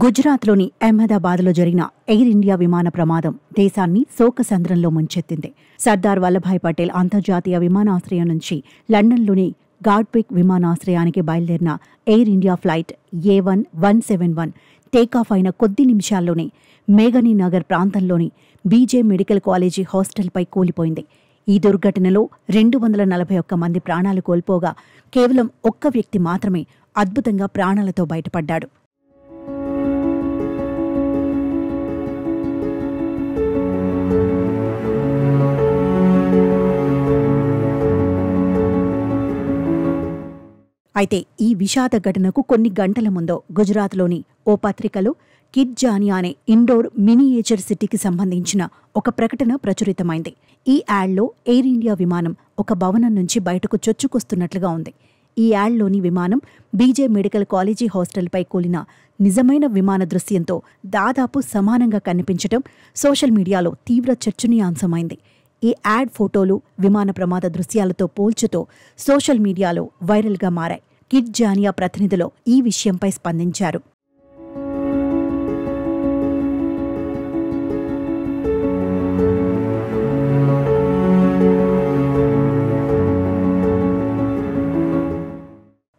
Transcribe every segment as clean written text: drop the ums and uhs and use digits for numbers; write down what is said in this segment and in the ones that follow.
గుజరాత్లోని అహ్మదాబాద్లో జరిగిన ఎయిర్ ఇండియా విమాన ప్రమాదం దేశాన్ని శోకసంద్రంలో ముంచెత్తింది. సర్దార్ వల్లభాయ్ పటేల్ అంతర్జాతీయ విమానాశ్రయం నుంచి లండన్లోని గాడ్విక్ విమానాశ్రయానికి బయలుదేరిన air India flight A171 takeoff అయిన కొద్ది నిమిషాల్లోనే మేఘనీ నగర్ ప్రాంతంలోని బీజే మెడికల్ కాలేజీ హాస్టల్పై కూలిపోయింది. ఈ దుర్ఘటనలో 241 మంది ప్రాణాలు కోల్పోగా కేవలం ఒక్క వ్యక్తి మాత్రమే అద్భుతంగా ప్రాణాలతో బయటపడ్డాడు. అయితే ఈ విషాద ఘటనకు కొన్ని గంటల ముందు గుజరాత్లోని ఓ పత్రికలో కిడ్ జానియా అనే ఇండోర్ మినియేచర్ సిటీకి సంబంధించిన ఒక ప్రకటన ప్రచురితమైంది. ఈ యాడ్లో ఎయిర్ ఇండియా విమానం ఒక భవనం నుంచి బయటకు చొచ్చుకొస్తున్నట్లుగా ఉంది. ఈ యాడ్లోని విమానం బీజే మెడికల్ కాలేజీ హాస్టల్పై కూలిన నిజమైన విమాన దృశ్యంతో దాదాపు సమానంగా కనిపించడం సోషల్ మీడియాలో తీవ్ర చర్చనీయాంశమైంది. ఈ యాడ్ ఫోటోలు విమాన ప్రమాద దృశ్యాలతో పోల్చుతూ సోషల్ మీడియాలో వైరల్గా మారాయి. కిడ్ జానియా ప్రతినిధులు ఈ విషయంపై స్పందించారు.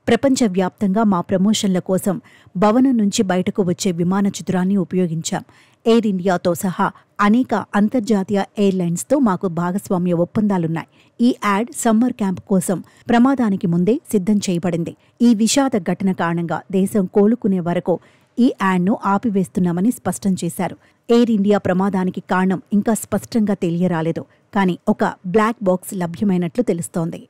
ప్రపంచవ్యాప్తంగా మా ప్రమోషన్ల కోసం భవనం నుంచి బయటకు వచ్చే విమాన చిత్రాన్ని ఉపయోగించాం. ఎయిర్ ఇండియాతో సహా అనేక అంతర్జాతీయ ఎయిర్లైన్స్తో మాకు భాగస్వామ్య ఒప్పందాలున్నాయి. ఈ యాడ్ సమ్మర్ క్యాంప్ కోసం ప్రమాదానికి ముందే సిద్ధం చేయబడింది. ఈ విషాద ఘటన కారణంగా దేశం కోలుకునే వరకు ఈ యాడ్ను ఆపివేస్తున్నామని స్పష్టం చేశారు. ఎయిర్ ఇండియా ప్రమాదానికి కారణం ఇంకా స్పష్టంగా తెలియరాలేదు. కానీ ఒక బ్లాక్ బాక్స్ లభ్యమైనట్లు తెలుస్తోంది.